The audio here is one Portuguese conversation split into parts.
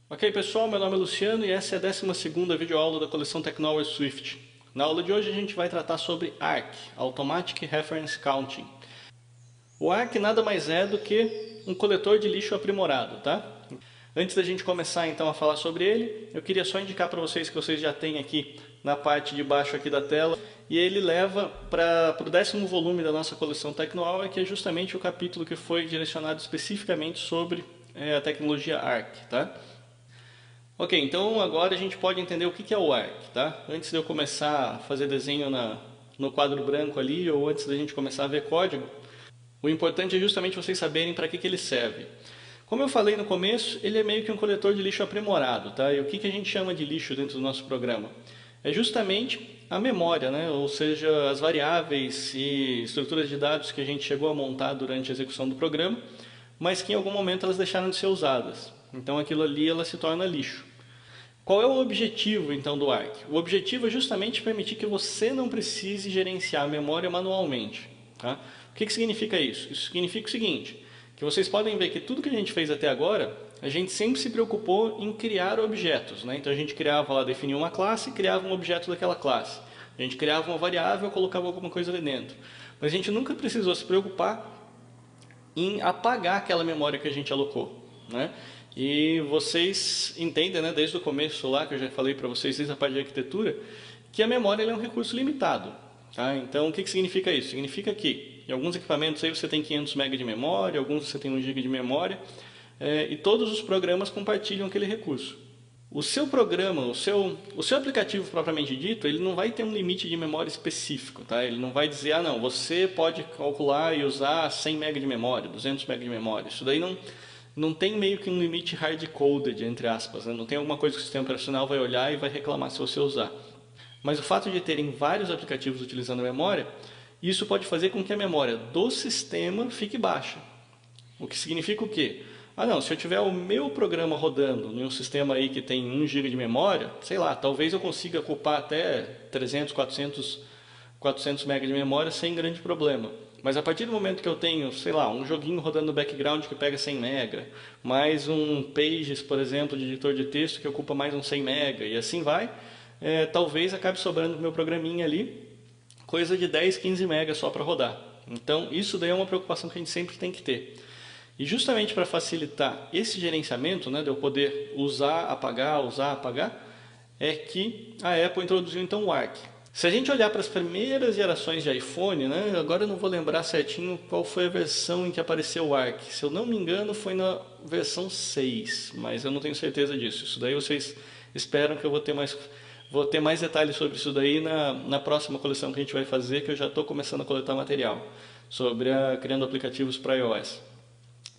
Ok, pessoal, meu nome é Luciano e essa é a 12ª videoaula da coleção Technology Swift. Na aula de hoje a gente vai tratar sobre ARC, Automatic Reference Counting. O ARC nada mais é do que um coletor de lixo aprimorado, tá? Antes da gente começar então a falar sobre ele, eu queria só indicar para vocês que vocês já têm aqui na parte de baixo aqui da tela, e ele leva para o 10º volume da nossa coleção Tecnoaula, que é justamente o capítulo que foi direcionado especificamente sobre a tecnologia ARC, tá? Ok, então agora a gente pode entender o que é o ARC, tá? Antes de eu começar a fazer desenho no quadro branco ali, ou antes da gente começar a ver código, o importante é justamente vocês saberem para que ele serve. Como eu falei no começo, ele é meio que um coletor de lixo aprimorado, tá? E o que a gente chama de lixo dentro do nosso programa? É justamente a memória, né? Ou seja, as variáveis e estruturas de dados que a gente chegou a montar durante a execução do programa, mas que em algum momento elas deixaram de ser usadas. Então aquilo ali ela se torna lixo. Qual é o objetivo então do ARC? O objetivo é justamente permitir que você não precise gerenciar a memória manualmente. Tá? O que significa isso? Isso significa o seguinte, que vocês podem ver que tudo que a gente fez até agora, a gente sempre se preocupou em criar objetos. Né? Então a gente criava lá, definia uma classe e criava um objeto daquela classe. A gente criava uma variável e colocava alguma coisa ali dentro. Mas a gente nunca precisou se preocupar em apagar aquela memória que a gente alocou. Né? E vocês entendem, né, desde o começo lá, que eu já falei para vocês, desde a parte de arquitetura, que a memória é um recurso limitado. Tá? Então, o que significa isso? Significa que em alguns equipamentos aí você tem 500 MB de memória, alguns você tem 1 GB de memória, e todos os programas compartilham aquele recurso. O seu programa, o seu aplicativo propriamente dito, ele não vai ter um limite de memória específico, tá? Ele não vai dizer, ah não, você pode calcular e usar 100 MB de memória, 200 MB de memória. Isso daí não tem meio que um limite hard-coded, entre aspas, né? Não tem alguma coisa que o sistema operacional vai olhar e vai reclamar se você usar. Mas o fato de terem vários aplicativos utilizando a memória, isso pode fazer com que a memória do sistema fique baixa. O que significa o quê? Ah não, se eu tiver o meu programa rodando em um sistema aí que tem 1 GB de memória, sei lá, talvez eu consiga ocupar até 300, 400 MB de memória sem grande problema. Mas a partir do momento que eu tenho, sei lá, um joguinho rodando no background que pega 100 MB, mais um Pages, por exemplo, de editor de texto que ocupa mais uns 100 MB, e assim vai, talvez acabe sobrando no meu programinha ali coisa de 10, 15 MB só para rodar. Então isso daí é uma preocupação que a gente sempre tem que ter. E justamente para facilitar esse gerenciamento, né, de eu poder usar, apagar, é que a Apple introduziu então o ARC. Se a gente olhar para as primeiras gerações de iPhone, né, agora eu não vou lembrar certinho qual foi a versão em que apareceu o ARC. Se eu não me engano foi na versão 6, mas eu não tenho certeza disso. Isso daí vocês esperam que eu vou ter mais detalhes sobre isso daí na próxima coleção que a gente vai fazer, que eu já estou começando a coletar material sobre criando aplicativos para iOS.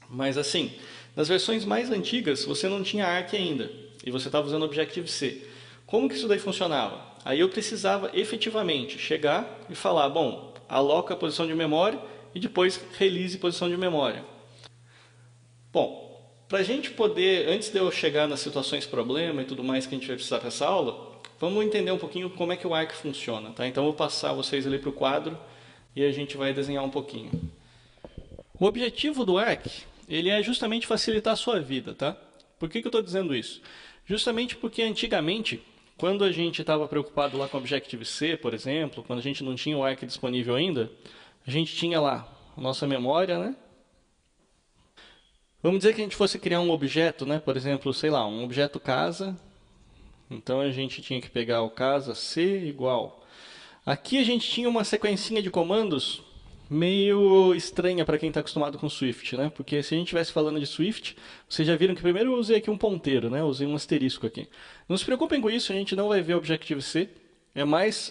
Mas assim, nas versões mais antigas você não tinha ARC ainda e você estava usando Objective-C. Como que isso daí funcionava? Aí eu precisava efetivamente chegar e falar, bom, aloca a posição de memória e depois release posição de memória. Bom, para a gente poder, antes de eu chegar nas situações problema e tudo mais que a gente vai precisar para essa aula, vamos entender um pouquinho como é que o ARC funciona, tá? Então eu vou passar vocês ali para o quadro e a gente vai desenhar um pouquinho. O objetivo do ARC, ele é justamente facilitar a sua vida, tá? Por que eu estou dizendo isso? Justamente porque antigamente, quando a gente estava preocupado lá com Objective-C, por exemplo, quando a gente não tinha o ARC disponível ainda, a gente tinha lá a nossa memória, né? Vamos dizer que a gente fosse criar um objeto, né? Por exemplo, sei lá, um objeto casa. Então a gente tinha que pegar o casa C igual. Aqui a gente tinha uma sequencinha de comandos meio estranha para quem está acostumado com Swift, né? Porque se a gente estivesse falando de Swift, vocês já viram que primeiro eu usei aqui um ponteiro, né? Eu usei um asterisco aqui. Não se preocupem com isso, a gente não vai ver Objective-C.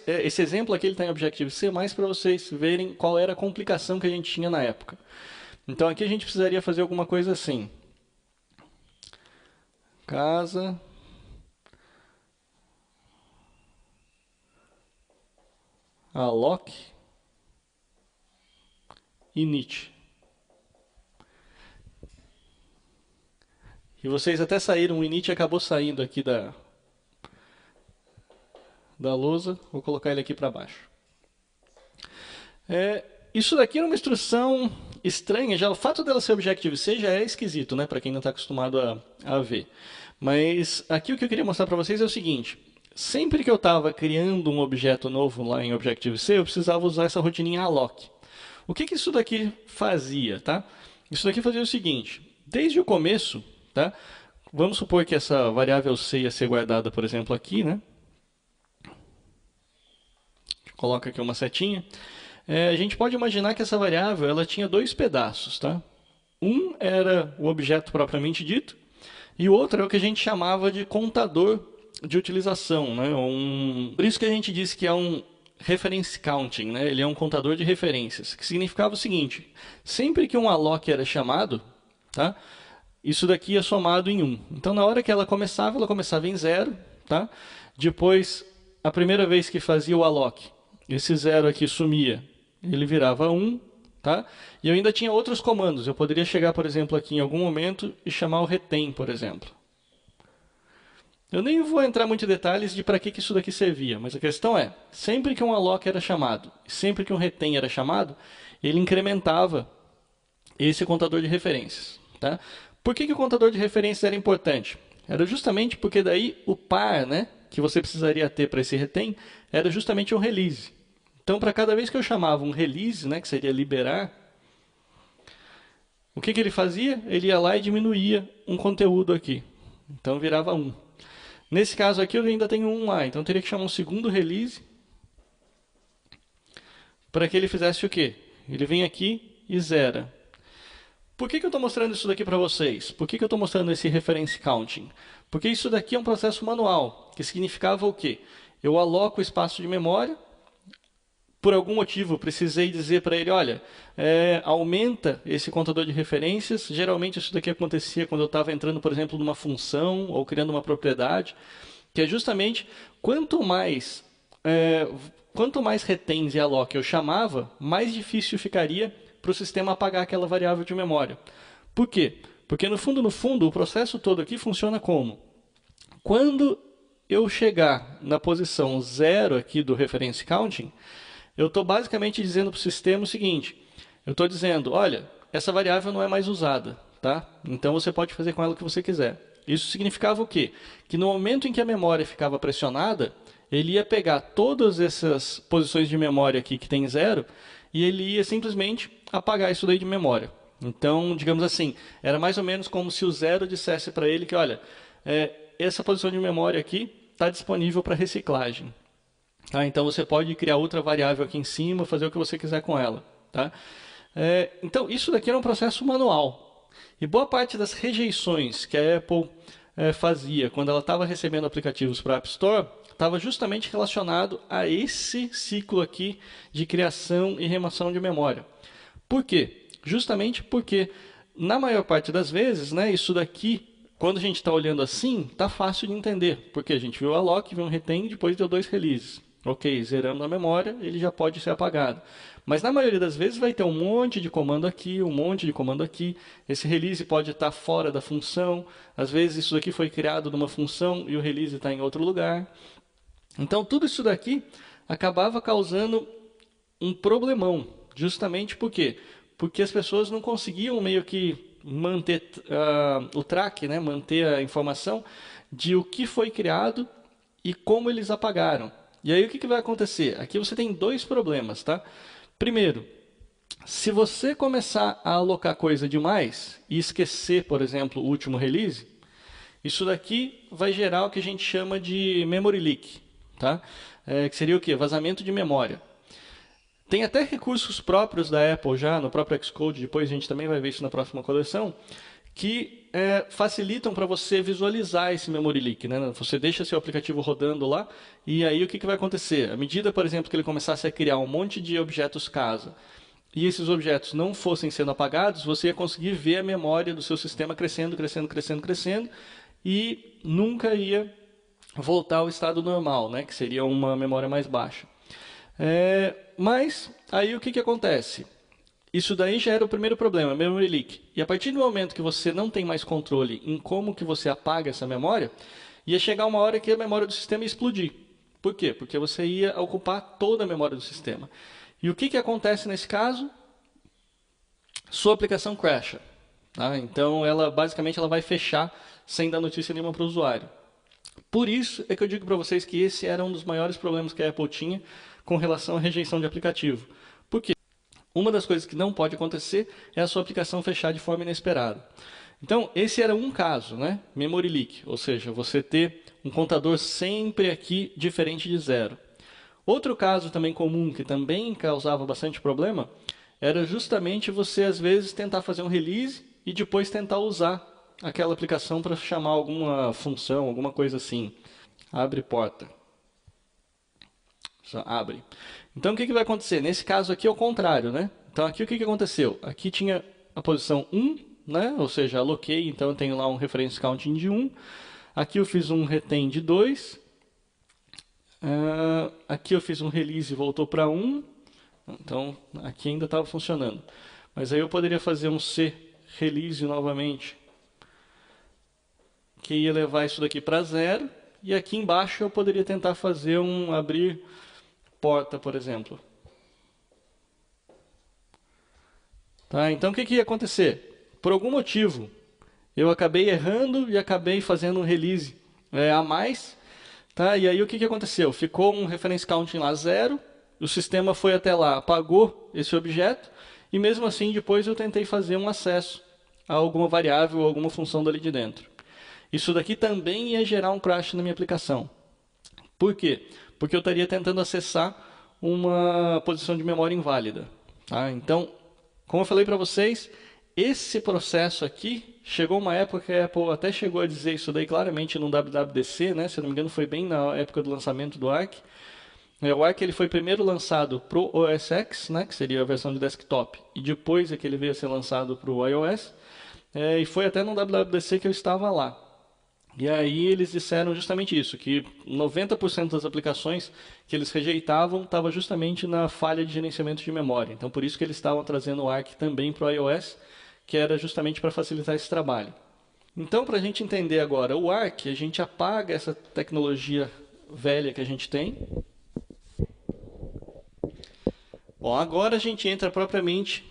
Esse exemplo aqui ele está em Objective-C, mais para vocês verem qual era a complicação que a gente tinha na época. Então aqui a gente precisaria fazer alguma coisa assim. Casa alloc init. E vocês até saíram, o init acabou saindo aqui da lousa. Vou colocar ele aqui para baixo. Isso daqui era uma instrução estranha, já o fato dela ser Objective-C já é esquisito, né, para quem não está acostumado a ver. Mas aqui o que eu queria mostrar para vocês é o seguinte: sempre que eu estava criando um objeto novo lá em Objective-C, eu precisava usar essa rotininha alloc. O que que isso daqui fazia, tá? Isso daqui fazia o seguinte: desde o começo, tá? Vamos supor que essa variável C ia ser guardada, por exemplo, aqui, né? Coloca aqui uma setinha. A gente pode imaginar que essa variável ela tinha dois pedaços, tá? Um era o objeto propriamente dito, e o outro é o que a gente chamava de contador de utilização, né? Por isso que a gente disse que é um reference counting, né? Ele é um contador de referências, que significava o seguinte: sempre que um alloc era chamado, tá? Isso daqui é somado em 1. Então, na hora que ela começava em 0, tá? Depois, a primeira vez que fazia o alloc, esse 0 aqui sumia, ele virava 1, tá? E eu ainda tinha outros comandos. Eu poderia chegar, por exemplo, aqui em algum momento e chamar o retain, por exemplo. Eu nem vou entrar muito em detalhes de para que isso daqui servia, mas a questão é, sempre que um alloc era chamado, sempre que um retain era chamado, ele incrementava esse contador de referências, tá? Por que o contador de referências era importante? Era justamente porque daí o par, né, que você precisaria ter para esse retain era justamente um release. Então, para cada vez que eu chamava um release, né, que seria liberar, o que ele fazia? Ele ia lá e diminuía um conteúdo aqui. Então, virava 1. Nesse caso aqui, eu ainda tenho 1 lá. Então, eu teria que chamar um segundo release para que ele fizesse o quê? Ele vem aqui e zera. Por que eu estou mostrando isso daqui para vocês? Por que eu estou mostrando esse reference counting? Porque isso daqui é um processo manual, que significava o quê? Eu aloco o espaço de memória. Por algum motivo, precisei dizer para ele, olha, aumenta esse contador de referências. Geralmente isso daqui acontecia quando eu estava entrando, por exemplo, numa função ou criando uma propriedade, que é justamente quanto mais retains e alloc eu chamava, mais difícil ficaria para o sistema apagar aquela variável de memória. Por quê? Porque no fundo, o processo todo aqui funciona como? Quando eu chegar na posição 0 aqui do reference counting, eu estou basicamente dizendo para o sistema o seguinte: eu estou dizendo, olha, essa variável não é mais usada, tá? Então você pode fazer com ela o que você quiser. Isso significava o quê? Que no momento em que a memória ficava pressionada, ele ia pegar todas essas posições de memória aqui que tem 0 e ele ia simplesmente apagar isso daí de memória. Então, digamos assim, era mais ou menos como se o 0 dissesse para ele que, olha, essa posição de memória aqui está disponível para reciclagem. Tá? Então você pode criar outra variável aqui em cima, fazer o que você quiser com ela. Tá? Então isso daqui era um processo manual. E boa parte das rejeições que a Apple fazia quando ela estava recebendo aplicativos para a App Store estava justamente relacionado a esse ciclo aqui de criação e remoção de memória. Por quê? Justamente porque na maior parte das vezes, né, isso daqui, quando a gente está olhando assim, está fácil de entender. Porque a gente viu o alloc, viu um retain, depois deu 2 releases. Ok, zeramos a memória, ele já pode ser apagado. Mas na maioria das vezes vai ter um monte de comando aqui, um monte de comando aqui. Esse release pode estar fora da função. Às vezes isso daqui foi criado numa função e o release está em outro lugar. Então tudo isso daqui acabava causando um problemão. Justamente por quê? Porque as pessoas não conseguiam meio que manter o track, né? Manter a informação de o que foi criado e como eles apagaram. E aí o que vai acontecer? Aqui você tem dois problemas, tá? Primeiro, se você começar a alocar coisa demais e esquecer, por exemplo, o último release, isso daqui vai gerar o que a gente chama de memory leak, tá? Que seria o quê? Vazamento de memória. Tem até recursos próprios da Apple já, no próprio Xcode, depois a gente também vai ver isso na próxima coleção, que facilitam para você visualizar esse memory leak, né? Você deixa seu aplicativo rodando lá e aí o que vai acontecer? À medida, por exemplo, que ele começasse a criar um monte de objetos casa e esses objetos não fossem sendo apagados, você ia conseguir ver a memória do seu sistema crescendo, crescendo, crescendo, crescendo e nunca ia voltar ao estado normal, né? Que seria uma memória mais baixa. Mas aí o que acontece? Isso daí já era o primeiro problema, memory leak. E a partir do momento que você não tem mais controle em como que você apaga essa memória, ia chegar uma hora que a memória do sistema ia explodir. Por quê? Porque você ia ocupar toda a memória do sistema. E o que acontece nesse caso? Sua aplicação crasha. Tá? Então, basicamente ela vai fechar sem dar notícia nenhuma para o usuário. Por isso é que eu digo para vocês que esse era um dos maiores problemas que a Apple tinha com relação à rejeição de aplicativo. Por quê? Uma das coisas que não pode acontecer é a sua aplicação fechar de forma inesperada. Então, esse era um caso, né? Memory leak, ou seja, você ter um contador sempre aqui diferente de zero. Outro caso também comum, que também causava bastante problema, era justamente você, às vezes, tentar fazer um release e depois tentar usar aquela aplicação para chamar alguma função, alguma coisa assim. Abre porta. Só abre. Então, o que vai acontecer? Nesse caso aqui é o contrário, né? Então, aqui o que aconteceu? Aqui tinha a posição 1, né? Ou seja, aloquei, então eu tenho lá um reference counting de 1. Aqui eu fiz um retain de 2. Aqui eu fiz um release e voltou para 1. Então, aqui ainda estava funcionando. Mas aí eu poderia fazer um C release novamente, que ia levar isso daqui para 0. E aqui embaixo eu poderia tentar fazer um abrir porta, por exemplo. Tá? Então o que ia acontecer? Por algum motivo, eu acabei errando e acabei fazendo um release a mais. Tá? E aí o que aconteceu? Ficou um reference counting lá 0, o sistema foi até lá, apagou esse objeto, e mesmo assim depois eu tentei fazer um acesso a alguma variável ou alguma função dali de dentro. Isso daqui também ia gerar um crash na minha aplicação. Por quê? Porque eu estaria tentando acessar uma posição de memória inválida. Tá? Então, como eu falei para vocês, esse processo aqui, chegou uma época que a Apple até chegou a dizer isso daí claramente no WWDC, né? Se não me engano foi bem na época do lançamento do Arc. O Arc ele foi primeiro lançado para o OS X, né? Que seria a versão de desktop, e depois é que ele veio a ser lançado para o iOS. E foi até no WWDC que eu estava lá. E aí eles disseram justamente isso, que 90% das aplicações que eles rejeitavam estava justamente na falha de gerenciamento de memória. Então por isso que eles estavam trazendo o Arc também para o iOS, que era justamente para facilitar esse trabalho. Então, para a gente entender agora o Arc, a gente apaga essa tecnologia velha que a gente tem. Bom, agora a gente entra propriamente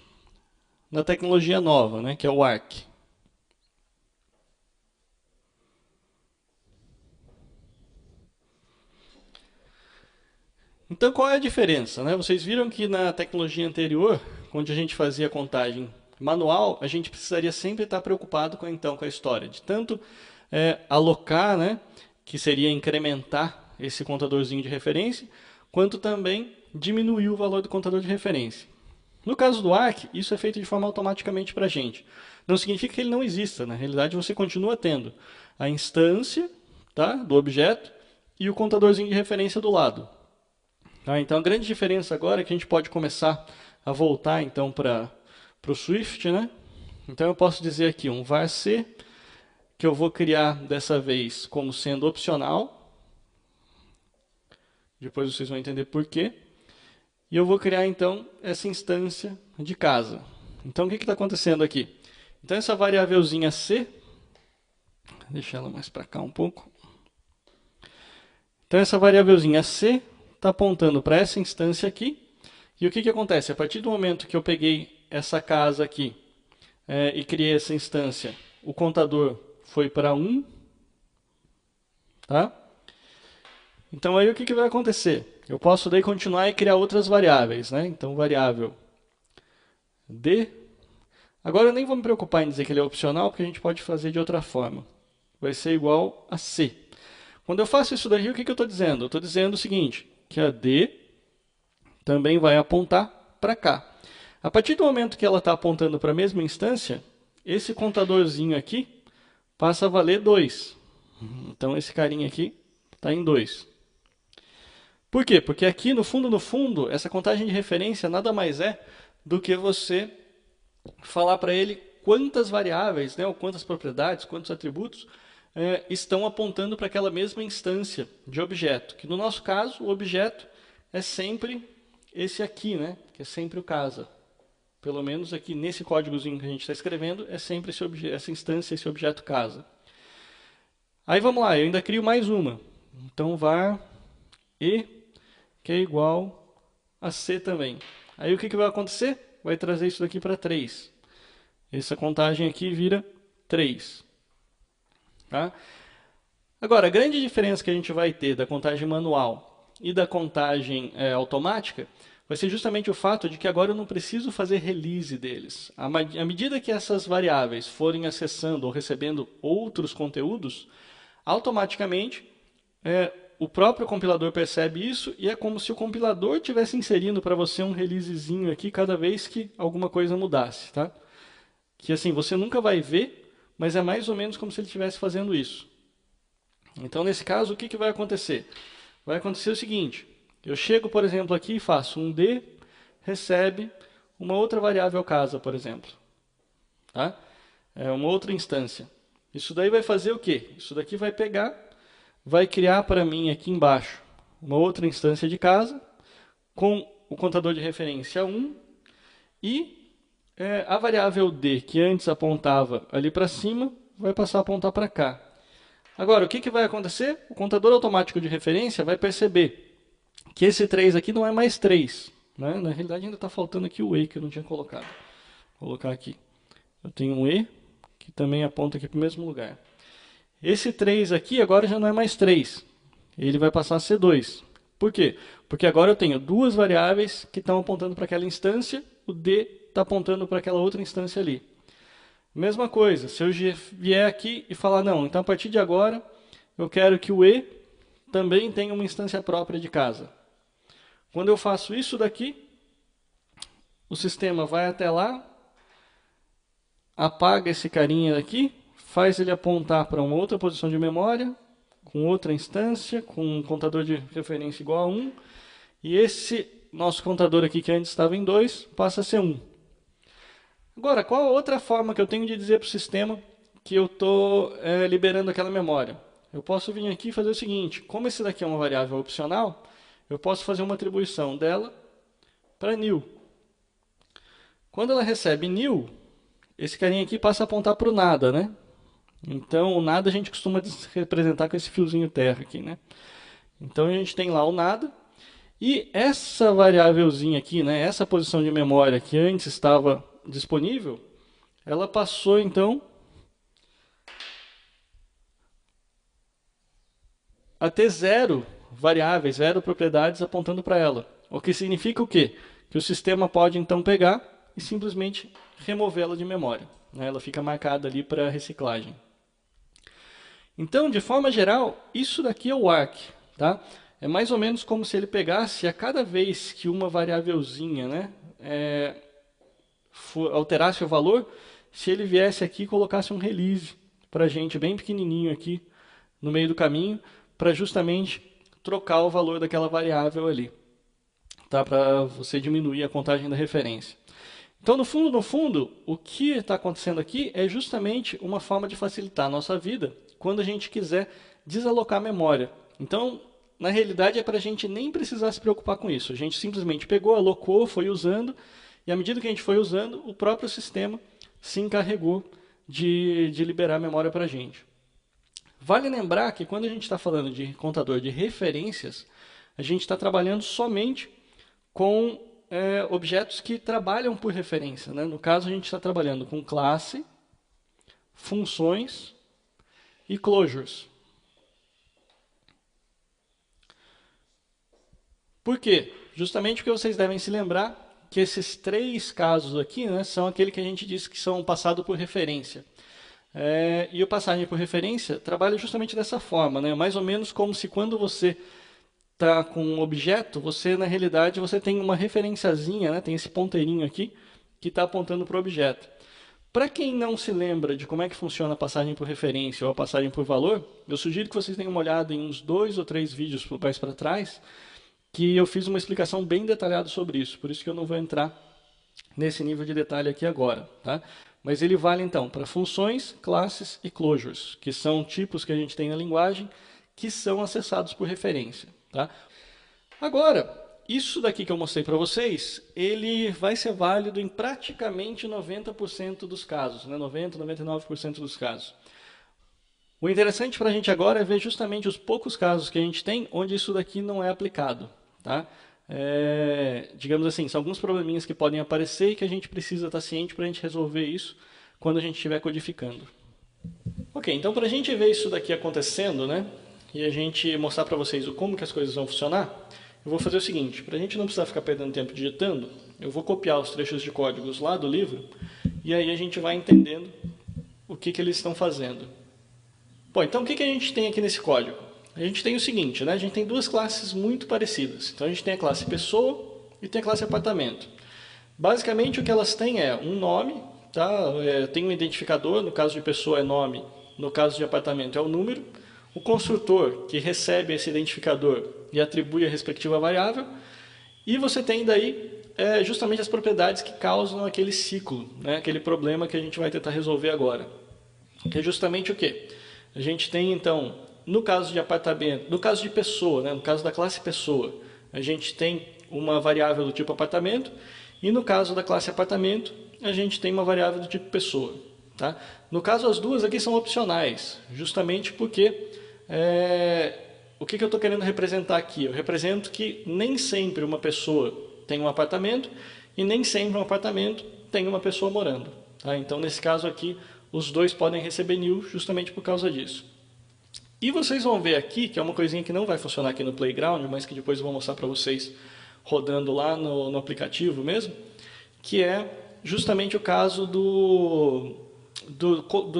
na tecnologia nova, né, que é o Arc. Então, qual é a diferença, né? Vocês viram que na tecnologia anterior, onde a gente fazia contagem manual, a gente precisaria sempre estar preocupado com a história de tanto alocar, né, que seria incrementar esse contadorzinho de referência, quanto também diminuir o valor do contador de referência. No caso do Arc, isso é feito de forma automaticamente para a gente. Não significa que ele não exista, na realidade você continua tendo a instância, tá, do objeto e o contadorzinho de referência do lado. Tá, então a grande diferença agora é que a gente pode começar a voltar então para o Swift, né? Então eu posso dizer aqui um var_c, que eu vou criar dessa vez como sendo opcional. Depois vocês vão entender por quê. E eu vou criar então essa instância de casa. Então o que está acontecendo aqui? Então essa variávelzinha c, deixa ela mais para cá um pouco. Então essa variávelzinha c está apontando para essa instância aqui. E o que acontece? A partir do momento que eu peguei essa casa aqui e criei essa instância, o contador foi para 1. Tá? Então aí o que vai acontecer? Eu posso daí continuar e criar outras variáveis. Né? Então variável d. Agora eu nem vou me preocupar em dizer que ele é opcional, porque a gente pode fazer de outra forma. Vai ser igual a c. Quando eu faço isso daí, o que eu estou dizendo? Eu estou dizendo o seguinte, que a d também vai apontar para cá. A partir do momento que ela está apontando para a mesma instância, esse contadorzinho aqui passa a valer 2. Então esse carinha aqui está em 2. Por quê? Porque aqui no fundo, essa contagem de referência nada mais é do que você falar para ele quantas variáveis, né, ou quantas propriedades, quantos atributos estão apontando para aquela mesma instância de objeto. Que no nosso caso, o objeto é sempre esse aqui, né, que é sempre o casa. Pelo menos aqui nesse códigozinho que a gente está escrevendo, é sempre essa instância, esse objeto casa. Aí vamos lá, eu ainda crio mais uma. Então var e, que é igual a c também. Aí o que vai acontecer? Vai trazer isso daqui para 3. Essa contagem aqui vira 3. Tá? Agora, a grande diferença que a gente vai ter da contagem manual e da contagem automática vai ser justamente o fato de que agora eu não preciso fazer release deles. À medida que essas variáveis forem acessando ou recebendo outros conteúdos, automaticamente o próprio compilador percebe isso e é como se o compilador estivesse inserindo para você um releasezinho aqui cada vez que alguma coisa mudasse. Tá? Que assim, você nunca vai ver, mas é mais ou menos como se ele estivesse fazendo isso. Então, nesse caso, o que vai acontecer? Vai acontecer o seguinte, eu chego, por exemplo, aqui e faço um D, recebe uma outra variável casa, por exemplo. Tá? É uma outra instância. Isso daí vai fazer o quê? Isso daqui vai pegar, vai criar para mim aqui embaixo uma outra instância de casa, com o contador de referência 1, e a variável D, que antes apontava ali para cima, vai passar a apontar para cá. Agora, o que vai acontecer? O contador automático de referência vai perceber que esse 3 aqui não é mais 3. Né? Na realidade, ainda está faltando aqui o E que eu não tinha colocado. Vou colocar aqui. Eu tenho um E, que também aponta aqui para o mesmo lugar. Esse 3 aqui agora já não é mais 3. Ele vai passar a ser 2. Por quê? Porque agora eu tenho duas variáveis que estão apontando para aquela instância, o D está apontando para aquela outra instância ali. Mesma coisa, se eu vier aqui e falar, não, então a partir de agora eu quero que o E também tenha uma instância própria de casa. Quando eu faço isso daqui, o sistema vai até lá, apaga esse carinha daqui, faz ele apontar para uma outra posição de memória, com outra instância, com um contador de referência igual a 1, e esse nosso contador aqui, que antes estava em 2, passa a ser 1. Agora, qual a outra forma que eu tenho de dizer para o sistema que eu estou liberando aquela memória? Eu posso vir aqui e fazer o seguinte, como esse daqui é uma variável opcional, eu posso fazer uma atribuição dela para new. Quando ela recebe new, esse carinha aqui passa a apontar para o nada, né? Então, o nada a gente costuma representar com esse fiozinho terra aqui, né? Então, a gente tem lá o nada, e essa variávelzinha aqui, né, essa posição de memória que antes estava disponível, ela passou então a ter 0 variáveis, 0 propriedades apontando para ela. O que significa o quê? Que o sistema pode então pegar e simplesmente removê-la de memória. Né? Ela fica marcada ali para reciclagem. Então, de forma geral, isso daqui é o ARC. Tá? É mais ou menos como se ele pegasse a cada vez que uma variávelzinha, né, alterasse o valor, se ele viesse aqui e colocasse um release para a gente bem pequenininho aqui no meio do caminho, para justamente trocar o valor daquela variável ali, tá? Para você diminuir a contagem da referência. Então, no fundo, o que está acontecendo aqui é justamente uma forma de facilitar a nossa vida quando a gente quiser desalocar a memória. Então, na realidade, é para a gente nem precisar se preocupar com isso. A gente simplesmente pegou, alocou, foi usando, e à medida que a gente foi usando, o próprio sistema se encarregou de liberar a memória para a gente. Vale lembrar que quando a gente está falando de contador de referências, a gente está trabalhando somente com objetos que trabalham por referência. Né? No caso, a gente está trabalhando com classe, funções e closures. Por quê? Justamente porque vocês devem se lembrar que esses 3 casos aqui, né, são aquele que a gente disse que são passados por referência. E o passagem por referência trabalha justamente dessa forma, né? Mais ou menos como se quando você está com um objeto, você na realidade você tem uma referenciazinha, né? Tem esse ponteirinho aqui que está apontando para o objeto. Para quem não se lembra de como é que funciona a passagem por referência ou a passagem por valor, eu sugiro que vocês tenham uma olhada em uns 2 ou 3 vídeos mais para trás, que eu fiz uma explicação bem detalhada sobre isso, por isso que eu não vou entrar nesse nível de detalhe aqui agora. Tá? Mas ele vale então para funções, classes e closures, que são tipos que a gente tem na linguagem que são acessados por referência. Tá? Agora, isso daqui que eu mostrei para vocês, ele vai ser válido em praticamente 90% dos casos, né? 90, 99% dos casos. O interessante para a gente agora é ver justamente os poucos casos que a gente tem onde isso daqui não é aplicado. Tá? digamos assim, são alguns probleminhas que podem aparecer e que a gente precisa estar ciente para a gente resolver isso quando a gente estiver codificando. Ok, então para a gente ver isso daqui acontecendo, né, e a gente mostrar para vocês como que as coisas vão funcionar, eu vou fazer o seguinte, para a gente não precisar ficar perdendo tempo digitando, eu vou copiar os trechos de códigos lá do livro e aí a gente vai entendendo o que eles estão fazendo. Bom, então o que a gente tem aqui nesse código? A gente tem o seguinte, né? A gente tem duas classes muito parecidas. Então a gente tem a classe pessoa e tem a classe apartamento. Basicamente o que elas têm é um nome, tá? Tem um identificador, no caso de pessoa é nome, no caso de apartamento é o número. O construtor que recebe esse identificador e atribui a respectiva variável. E você tem daí justamente as propriedades que causam aquele ciclo, né? Aquele problema que a gente vai tentar resolver agora. Que é justamente o quê? A gente tem então, no caso de apartamento, no caso de pessoa, né? No caso da classe pessoa, a gente tem uma variável do tipo apartamento, e no caso da classe apartamento, a gente tem uma variável do tipo pessoa. Tá? No caso, as duas aqui são opcionais, justamente porque o que eu estou querendo representar aqui? Eu represento que nem sempre uma pessoa tem um apartamento e nem sempre um apartamento tem uma pessoa morando. Tá? Então, nesse caso aqui, os dois podem receber new justamente por causa disso. E vocês vão ver aqui, que é uma coisinha que não vai funcionar aqui no Playground, mas que depois eu vou mostrar para vocês rodando lá no aplicativo mesmo, que é justamente o caso do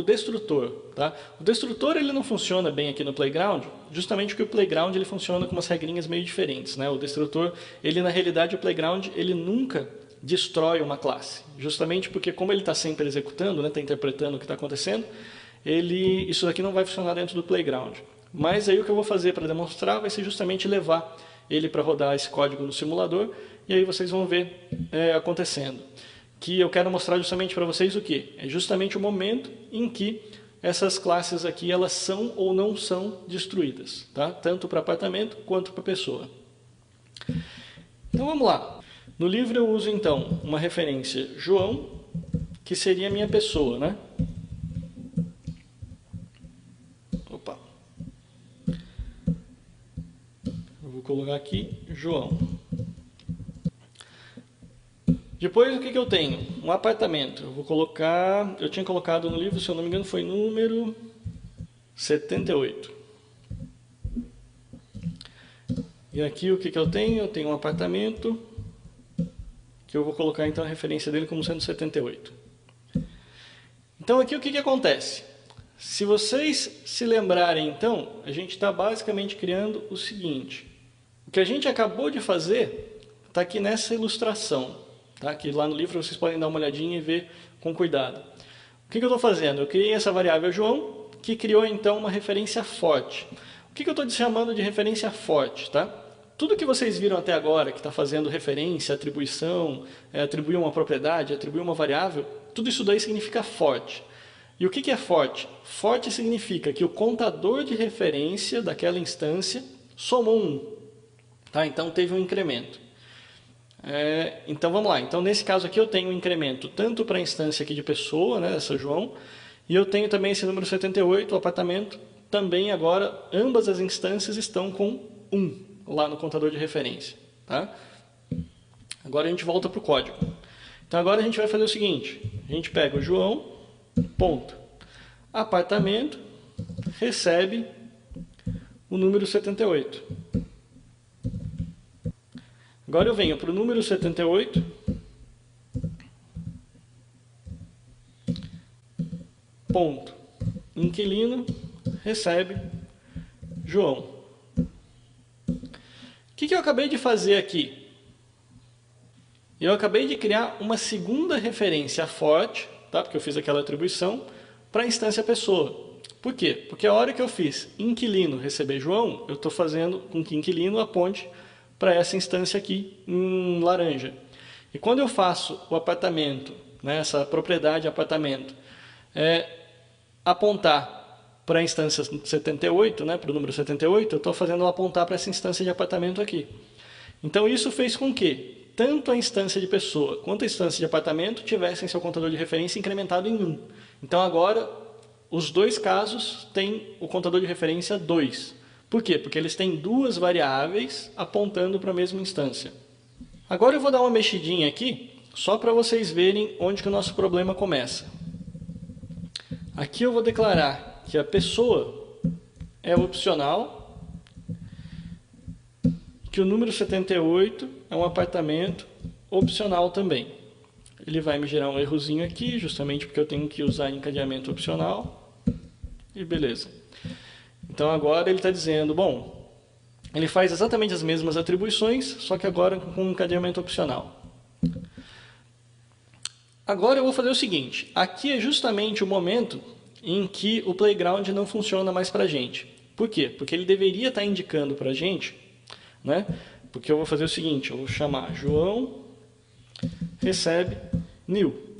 destrutor. Tá? O destrutor ele não funciona bem aqui no Playground, justamente porque o Playground ele funciona com umas regrinhas meio diferentes. Né? O destrutor, ele na realidade, o Playground, ele nunca destrói uma classe, justamente porque como ele está sempre executando, está interpretando o que está acontecendo, isso daqui não vai funcionar dentro do Playground. Mas aí o que eu vou fazer para demonstrar vai ser justamente levar ele para rodar esse código no simulador, e aí vocês vão ver acontecendo. Que eu quero mostrar justamente para vocês o que? É justamente o momento em que essas classes aqui elas são ou não são destruídas, tá? Tanto para apartamento quanto para pessoa. Então vamos lá. No livro eu uso então uma referência João, que seria a minha pessoa, né? Opa. Eu vou colocar aqui João. Depois o que eu tenho? Um apartamento. Eu tinha colocado no livro, se eu não me engano, foi número 78. E aqui o que eu tenho? Eu tenho um apartamento, que eu vou colocar então a referência dele como sendo 78. Então aqui o que acontece? Se vocês se lembrarem então, a gente está basicamente criando o seguinte. O que a gente acabou de fazer está aqui nessa ilustração. Tá? Que lá no livro vocês podem dar uma olhadinha e ver com cuidado. O que eu estou fazendo? Eu criei essa variável João, que criou então uma referência forte. O que eu estou chamando de referência forte? Tá? Tudo que vocês viram até agora, que está fazendo referência, atribuição, atribuir uma propriedade, atribuir uma variável, tudo isso daí significa forte. E o que é forte? Forte significa que o contador de referência daquela instância somou 1. Tá? Então teve um incremento. Então vamos lá, então nesse caso aqui eu tenho um incremento tanto para a instância aqui de pessoa, né, essa João, e eu tenho também esse número 78, o apartamento, também agora ambas as instâncias estão com 1 lá no contador de referência. Tá? Agora a gente volta para o código. Então agora a gente vai fazer o seguinte, a gente pega o João, ponto, apartamento, recebe o número 78. Agora eu venho para o número 78, ponto, inquilino, recebe João. O que eu acabei de fazer aqui? Eu acabei de criar uma segunda referência forte, tá? Porque eu fiz aquela atribuição, para a instância pessoa. Por quê? Porque a hora que eu fiz inquilino receber João, eu estou fazendo com que inquilino aponte para essa instância aqui em laranja. E quando eu faço o apartamento, né, essa propriedade apartamento, apontar para a instância 78, né, para o número 78, eu estou fazendo ela apontar para essa instância de apartamento aqui. Então isso fez com que tanto a instância de pessoa quanto a instância de apartamento tivessem seu contador de referência incrementado em 1. Então agora os dois casos têm o contador de referência 2. Por quê? Porque eles têm duas variáveis apontando para a mesma instância. Agora eu vou dar uma mexidinha aqui, só para vocês verem onde que o nosso problema começa. Aqui eu vou declarar que a pessoa é opcional, que o número 78 é um apartamento opcional também. Ele vai me gerar um errozinho aqui, justamente porque eu tenho que usar encadeamento opcional. E beleza. Então agora ele está dizendo, bom, ele faz exatamente as mesmas atribuições, só que agora com um encadeamento opcional. Agora eu vou fazer o seguinte, aqui é justamente o momento em que o playground não funciona mais para a gente. Por quê? Porque ele deveria estar indicando para a gente, né? Porque eu vou fazer o seguinte, eu vou chamar João recebe new.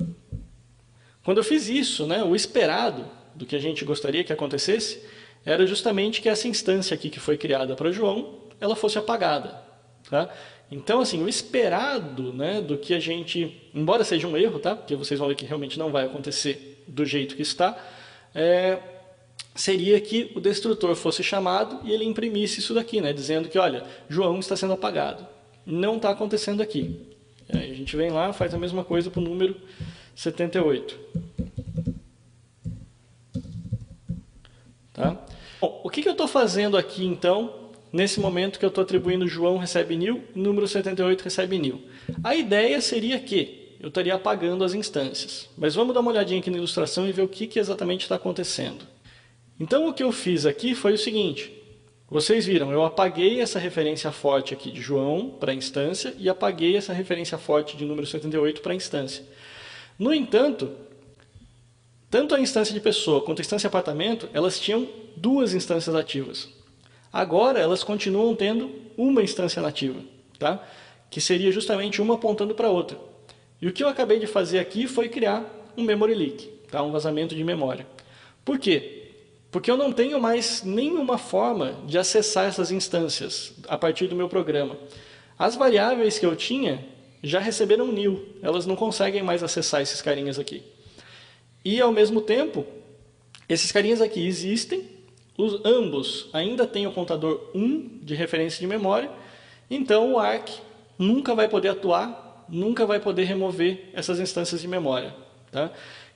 Quando eu fiz isso, né, o esperado do que a gente gostaria que acontecesse era justamente que essa instância aqui que foi criada para João, ela fosse apagada. Tá? Então, assim, o esperado, né, do que a gente, embora seja um erro, tá? Porque vocês vão ver que realmente não vai acontecer do jeito que está, seria que o destrutor fosse chamado e ele imprimisse isso daqui, né, dizendo que, olha, João está sendo apagado. Não está acontecendo aqui. Aí a gente vem lá, faz a mesma coisa para o número 78. Tá? Bom, o que eu estou fazendo aqui, então, nesse momento que eu estou atribuindo João recebe new, número 78 recebe new? A ideia seria que eu estaria apagando as instâncias. Mas vamos dar uma olhadinha aqui na ilustração e ver o que exatamente está acontecendo. Então, o que eu fiz aqui foi o seguinte. Vocês viram, eu apaguei essa referência forte aqui de João para a instância e apaguei essa referência forte de número 78 para a instância. No entanto, tanto a instância de pessoa quanto a instância de apartamento, elas tinham duas instâncias ativas. Agora, elas continuam tendo uma instância nativa, tá? Que seria justamente uma apontando para a outra. E o que eu acabei de fazer aqui foi criar um memory leak, tá? Um vazamento de memória. Por quê? Porque eu não tenho mais nenhuma forma de acessar essas instâncias a partir do meu programa. As variáveis que eu tinha já receberam nil, elas não conseguem mais acessar esses carinhas aqui. E, ao mesmo tempo, esses carinhas aqui existem, ambos ainda têm o contador 1 de referência de memória, então o ARC nunca vai poder atuar, nunca vai poder remover essas instâncias de memória. Tá?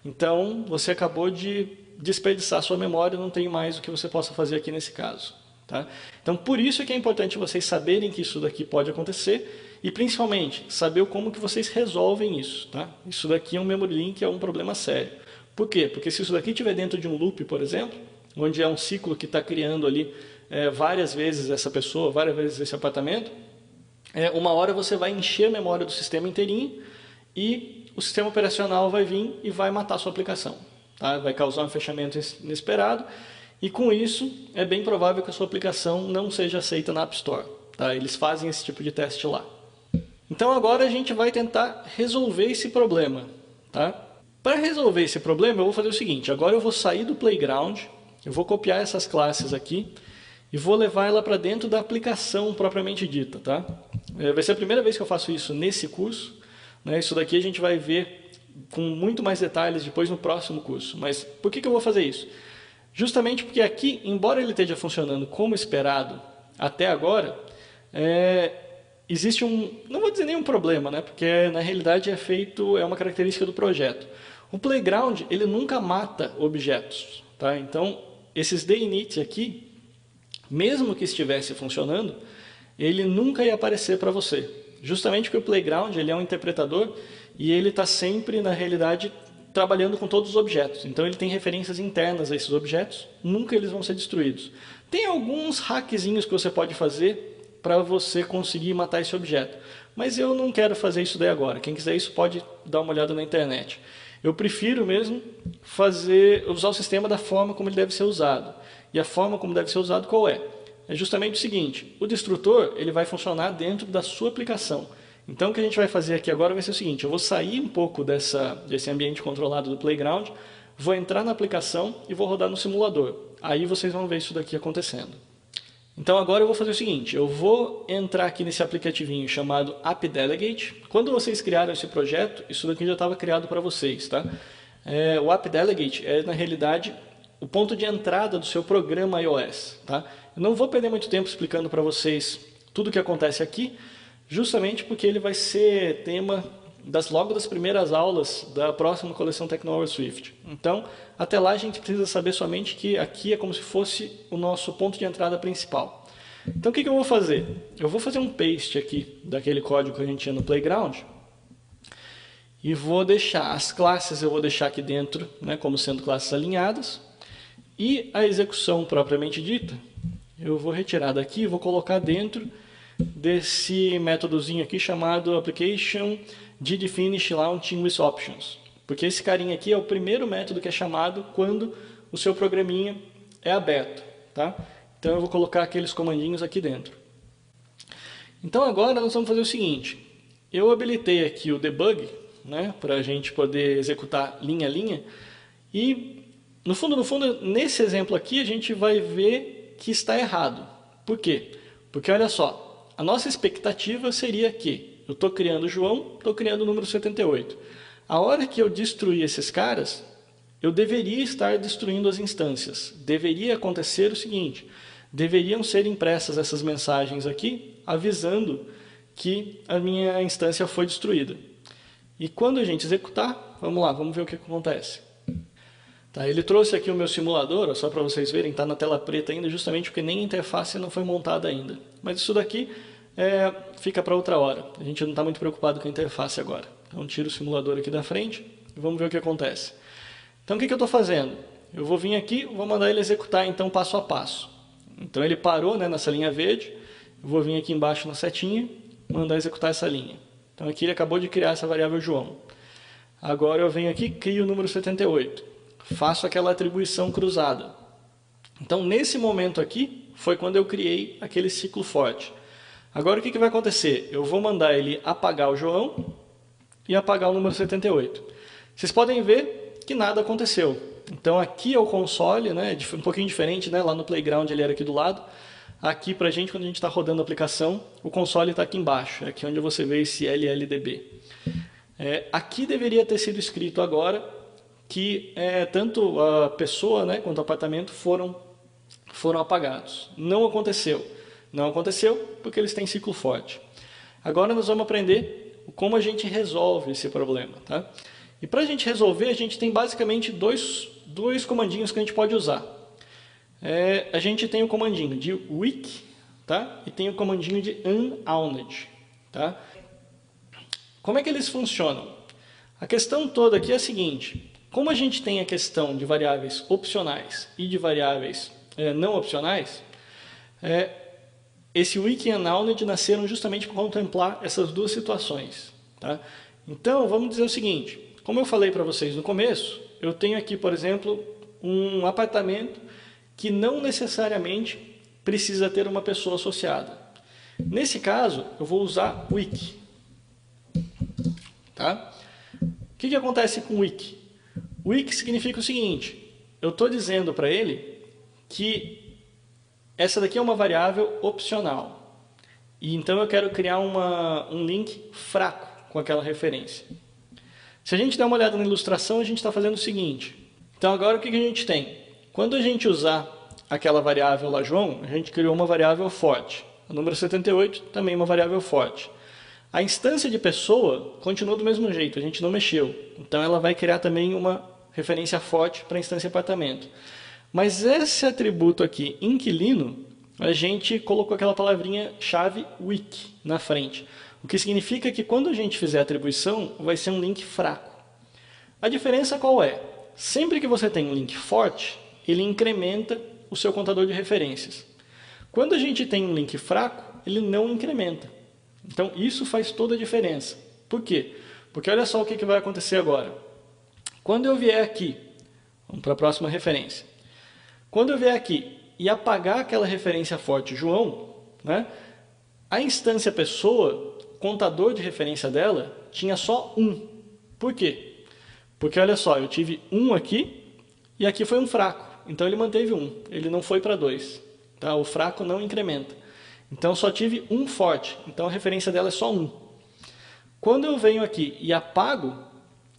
Então, você acabou de desperdiçar sua memória, não tem mais o que você possa fazer aqui nesse caso. Tá? Então, por isso que é importante vocês saberem que isso daqui pode acontecer e, principalmente, saber como que vocês resolvem isso. Tá? Isso daqui é um memory leak, é um problema sério. Por quê? Porque se isso daqui estiver dentro de um loop, por exemplo, onde é um ciclo que está criando ali várias vezes essa pessoa, várias vezes esse apartamento, uma hora você vai encher a memória do sistema inteirinho e o sistema operacional vai vir e vai matar a sua aplicação. Tá? Vai causar um fechamento inesperado e com isso é bem provável que a sua aplicação não seja aceita na App Store. Tá? Eles fazem esse tipo de teste lá. Então agora a gente vai tentar resolver esse problema. Tá? Para resolver esse problema eu vou fazer o seguinte, agora eu vou sair do Playground, eu vou copiar essas classes aqui e vou levar ela para dentro da aplicação propriamente dita. Tá? Vai ser a primeira vez que eu faço isso nesse curso. Né? Isso daqui a gente vai ver com muito mais detalhes depois no próximo curso. Mas por que eu vou fazer isso? Justamente porque aqui, embora ele esteja funcionando como esperado até agora, existe não vou dizer nenhum problema, né? Porque na realidade é uma característica do projeto. O Playground, ele nunca mata objetos. Tá? Então, esses deinits aqui, mesmo que estivesse funcionando, ele nunca ia aparecer para você. Justamente porque o Playground ele é um interpretador e ele está sempre, na realidade, trabalhando com todos os objetos. Então ele tem referências internas a esses objetos, nunca eles vão ser destruídos. Tem alguns hackzinhos que você pode fazer para você conseguir matar esse objeto. Mas eu não quero fazer isso daí agora. Quem quiser isso pode dar uma olhada na internet. Eu prefiro mesmo usar o sistema da forma como ele deve ser usado. E a forma como deve ser usado qual é? É justamente o seguinte, o destrutor ele vai funcionar dentro da sua aplicação. Então o que a gente vai fazer aqui agora vai ser o seguinte, eu vou sair um pouco desse ambiente controlado do Playground, vou entrar na aplicação e vou rodar no simulador. Aí vocês vão ver isso daqui acontecendo. Então agora eu vou fazer o seguinte, eu vou entrar aqui nesse aplicativinho chamado AppDelegate. Quando vocês criaram esse projeto, isso daqui já estava criado para vocês. Tá? O AppDelegate é na realidade o ponto de entrada do seu programa iOS. Tá? Eu não vou perder muito tempo explicando para vocês tudo o que acontece aqui, justamente porque ele vai ser tema logo das primeiras aulas da próxima coleção Technohour Swift. Então, até lá a gente precisa saber somente que aqui é como se fosse o nosso ponto de entrada principal. Então, o que eu vou fazer? Eu vou fazer um paste aqui daquele código que a gente tinha no Playground e vou deixar as classes, eu vou deixar aqui dentro, né, como sendo classes alinhadas, e a execução propriamente dita, eu vou retirar daqui e vou colocar dentro desse métodozinho aqui chamado application did finish launching with options, porque esse carinha aqui é o primeiro método que é chamado quando o seu programinha é aberto, tá? Então eu vou colocar aqueles comandinhos aqui dentro. Então agora nós vamos fazer o seguinte, eu habilitei aqui o debug, né, para a gente poder executar linha a linha, e no fundo, nesse exemplo aqui a gente vai ver que está errado. Por quê? Porque olha só, a nossa expectativa seria que eu estou criando o João, estou criando o número 78. A hora que eu destruir esses caras, eu deveria estar destruindo as instâncias. Deveria acontecer o seguinte, deveriam ser impressas essas mensagens aqui, avisando que a minha instância foi destruída. E quando a gente executar, vamos lá, vamos ver o que acontece. Tá, ele trouxe aqui o meu simulador, só para vocês verem, está na tela preta ainda, justamente porque nem a interface não foi montada ainda. Mas isso daqui fica para outra hora. A gente não está muito preocupado com a interface agora. Então tiro o simulador aqui da frente e vamos ver o que acontece. Então o que eu estou fazendo? Eu vou vir aqui, vou mandar ele executar então passo a passo. Então ele parou, né, nessa linha verde, eu vou vir aqui embaixo na setinha, mandar executar essa linha. Então aqui ele acabou de criar essa variável João. Agora eu venho aqui, crio o número 78. Faço aquela atribuição cruzada. Então nesse momento aqui, foi quando eu criei aquele ciclo forte. Agora o que vai acontecer? Eu vou mandar ele apagar o João e apagar o número 78. Vocês podem ver que nada aconteceu. Então aqui é o console, né, um pouquinho diferente, né, lá no Playground ele era aqui do lado. Aqui pra gente, quando a gente está rodando a aplicação, o console está aqui embaixo, é aqui onde você vê esse LLDB. Aqui deveria ter sido escrito agora que tanto a pessoa, né, quanto o apartamento foram apagados. Não aconteceu. Não aconteceu porque eles têm ciclo forte. Agora nós vamos aprender como a gente resolve esse problema. Tá? E para a gente resolver, a gente tem basicamente dois comandinhos que a gente pode usar. A gente tem o comandinho de wiki, tá? E tem o comandinho de unowned. Tá? Como é que eles funcionam? A questão toda aqui é a seguinte. Como a gente tem a questão de variáveis opcionais e de variáveis não opcionais, esse wiki e unowned nasceram justamente para contemplar essas duas situações. Tá? Então, vamos dizer o seguinte. Como eu falei para vocês no começo, eu tenho aqui, por exemplo, um apartamento que não necessariamente precisa ter uma pessoa associada. Nesse caso, eu vou usar wiki. Tá? O que acontece com wiki? Wiki significa o seguinte, eu estou dizendo para ele que essa daqui é uma variável opcional. E então eu quero criar um link fraco com aquela referência. Se a gente der uma olhada na ilustração, a gente está fazendo o seguinte. Então agora o que a gente tem? Quando a gente usar aquela variável lá, João, a gente criou uma variável forte. O número 78 também é uma variável forte. A instância de pessoa continua do mesmo jeito, a gente não mexeu. Então ela vai criar também uma referência forte para a instância apartamento. Mas esse atributo aqui, inquilino, a gente colocou aquela palavrinha chave wiki na frente. O que significa que quando a gente fizer a atribuição, vai ser um link fraco. A diferença qual é? Sempre que você tem um link forte, ele incrementa o seu contador de referências. Quando a gente tem um link fraco, ele não incrementa. Então isso faz toda a diferença. Por quê? Porque olha só o que vai acontecer agora. Quando eu vier aqui, vamos para a próxima referência. Quando eu vier aqui e apagar aquela referência forte João, né, a instância pessoa, contador de referência dela, tinha só 1. Por quê? Porque olha só, eu tive 1 aqui e aqui foi um fraco. Então ele manteve 1, ele não foi para 2. Tá? O fraco não incrementa. Então só tive 1 forte, então a referência dela é só 1. Quando eu venho aqui e apago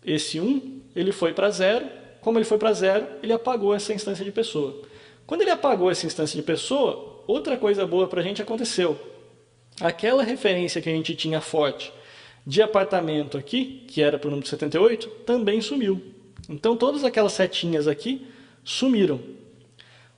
esse 1, ele foi para 0 Como ele foi para 0, ele apagou essa instância de pessoa. Quando ele apagou essa instância de pessoa, outra coisa boa para a gente aconteceu. Aquela referência que a gente tinha forte de apartamento aqui, que era para o número 78, também sumiu. Então todas aquelas setinhas aqui sumiram.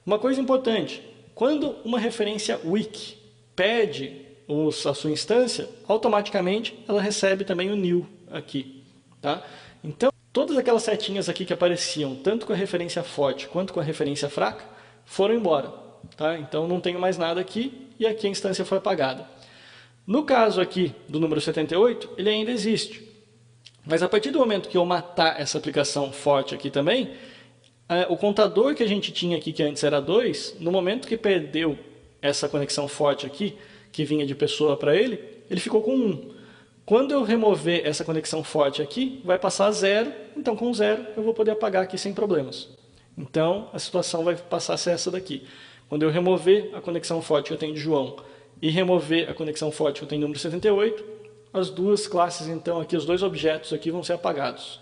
Uma coisa importante, quando uma referência weak perde a sua instância, automaticamente ela recebe também o new aqui. Tá? Então todas aquelas setinhas aqui que apareciam, tanto com a referência forte quanto com a referência fraca, foram embora. Tá? Então não tenho mais nada aqui e aqui a instância foi apagada. No caso aqui do número 78, ele ainda existe. Mas a partir do momento que eu matar essa aplicação forte aqui também, o contador que a gente tinha aqui, que antes era 2, no momento que perdeu essa conexão forte aqui, que vinha de pessoa para ele ficou com 1. Quando eu remover essa conexão forte aqui, vai passar a 0, então com 0 eu vou poder apagar aqui sem problemas. Então a situação vai passar a ser essa daqui. Quando eu remover a conexão forte que eu tenho de João e remover a conexão forte que eu tenho no número 78, as duas classes, então, aqui, os dois objetos aqui vão ser apagados.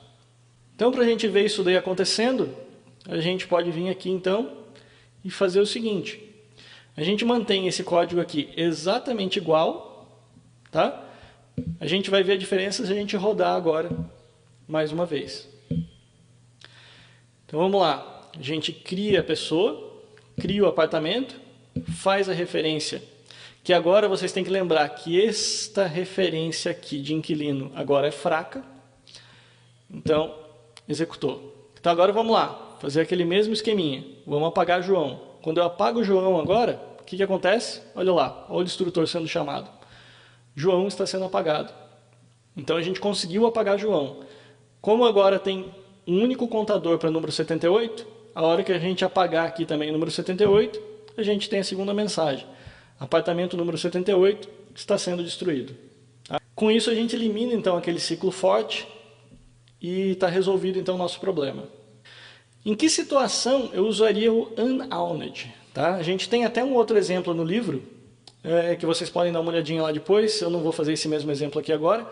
Então, para a gente ver isso daí acontecendo, a gente pode vir aqui, então, e fazer o seguinte. A gente mantém esse código aqui exatamente igual, tá? A gente vai ver a diferença se a gente rodar agora, mais uma vez. Então, vamos lá. A gente cria a pessoa, cria o apartamento, faz a referência. Que agora vocês têm que lembrar que esta referência aqui de inquilino agora é fraca. Então, executou. Então agora vamos lá, fazer aquele mesmo esqueminha. Vamos apagar João. Quando eu apago o João agora, o que acontece? Olha lá, olha o destrutor sendo chamado. João está sendo apagado. Então a gente conseguiu apagar João. Como agora tem um único contador para o número 78, a hora que a gente apagar aqui também o número 78, a gente tem a segunda mensagem. Apartamento número 78 está sendo destruído. Tá? Com isso a gente elimina então aquele ciclo forte e está resolvido então o nosso problema. Em que situação eu usaria o unowned? Tá? A gente tem até um outro exemplo no livro, que vocês podem dar uma olhadinha lá depois. Eu não vou fazer esse mesmo exemplo aqui agora,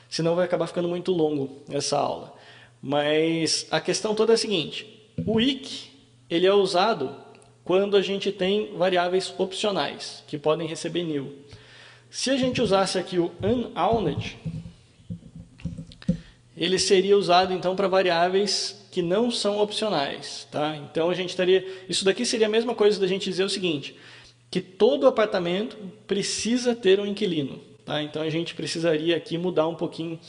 senão vai acabar ficando muito longo essa aula. Mas a questão toda é a seguinte, o weak ele é usado quando a gente tem variáveis opcionais, que podem receber new. Se a gente usasse aqui o unowned, ele seria usado então para variáveis que não são opcionais. Tá? Então a gente teria, isso daqui seria a mesma coisa da gente dizer o seguinte, que todo apartamento precisa ter um inquilino. Tá? Então a gente precisaria aqui mudar um pouquinho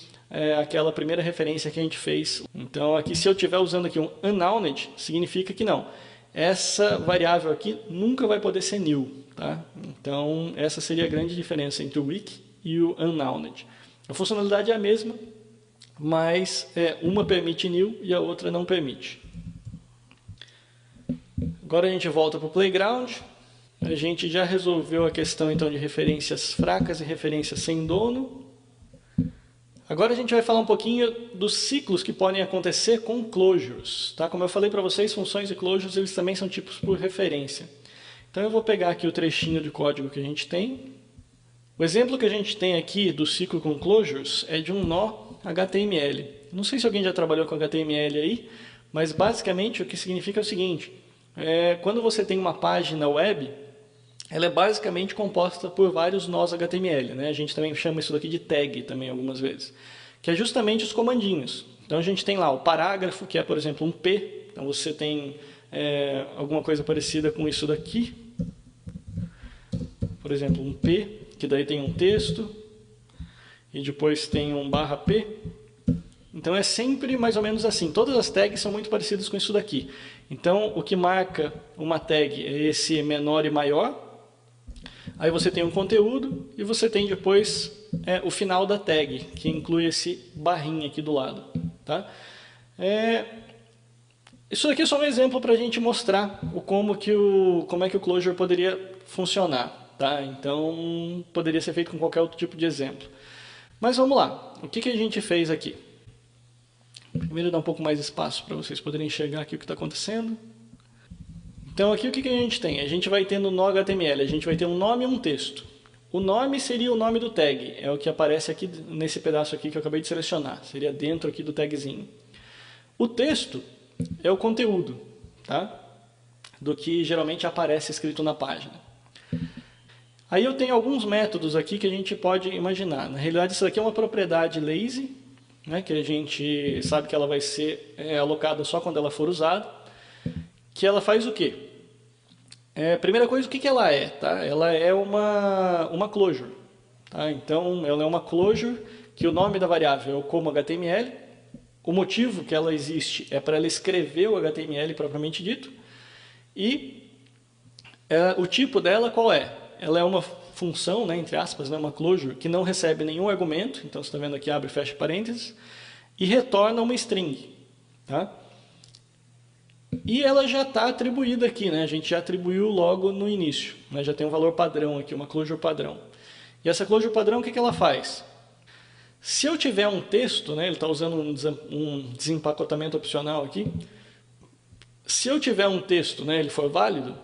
aquela primeira referência que a gente fez. Então aqui, se eu estiver usando aqui um unowned, significa que não. Essa variável aqui nunca vai poder ser new. Tá? Então, essa seria a grande diferença entre o weak e o unowned. A funcionalidade é a mesma, mas uma permite new e a outra não permite. Agora a gente volta para o playground. A gente já resolveu a questão então de referências fracas e referências sem dono. Agora a gente vai falar um pouquinho dos ciclos que podem acontecer com closures. Tá? Como eu falei para vocês, funções e closures eles também são tipos por referência. Então eu vou pegar aqui o trechinho de código que a gente tem. O exemplo que a gente tem aqui do ciclo com closures é de um nó HTML. Não sei se alguém já trabalhou com HTML aí, mas basicamente o que significa é o seguinte. Quando você tem uma página web, ela é basicamente composta por vários nós HTML. Né? A gente também chama isso daqui de tag também algumas vezes. Que é justamente os comandinhos. Então a gente tem lá o parágrafo, que é, por exemplo, um P. Então você tem alguma coisa parecida com isso daqui. Por exemplo, um P, que daí tem um texto. E depois tem um /P. Então é sempre mais ou menos assim. Todas as tags são muito parecidas com isso daqui. Então o que marca uma tag é esse menor e maior. Aí você tem um conteúdo e você tem depois o final da tag, que inclui esse barrinho aqui do lado. Tá? Isso aqui é só um exemplo para a gente mostrar como é que o closure poderia funcionar. Tá? Então, poderia ser feito com qualquer outro tipo de exemplo. Mas vamos lá. O que a gente fez aqui? Primeiro dar um pouco mais de espaço para vocês poderem enxergar aqui o que está acontecendo. Então aqui o que a gente tem? A gente vai ter no nó HTML, a gente vai ter um nome e um texto. O nome seria o nome do tag, é o que aparece aqui nesse pedaço aqui que eu acabei de selecionar, seria dentro aqui do tagzinho. O texto é o conteúdo, tá? Do que geralmente aparece escrito na página. Aí eu tenho alguns métodos aqui que a gente pode imaginar. Na realidade, isso aqui é uma propriedade lazy, né, que a gente sabe que ela vai ser alocada só quando ela for usada. Que ela faz o quê? Primeira coisa, o que ela é? Tá? Ela é uma closure. Tá? Então, ela é uma closure que o nome da variável é o como HTML. O motivo que ela existe é para ela escrever o HTML propriamente dito. E o tipo dela qual é? Ela é uma função, né, entre aspas, né, uma closure, que não recebe nenhum argumento. Então, você está vendo aqui, abre e fecha parênteses. E retorna uma string. Tá? E ela já está atribuída aqui, né? A gente já atribuiu logo no início. Né? Já tem um valor padrão aqui, uma closure padrão. E essa closure padrão, o que ela faz? Se eu tiver um texto, né? Ele está usando um desempacotamento opcional aqui. Se eu tiver um texto, né? Ele for válido,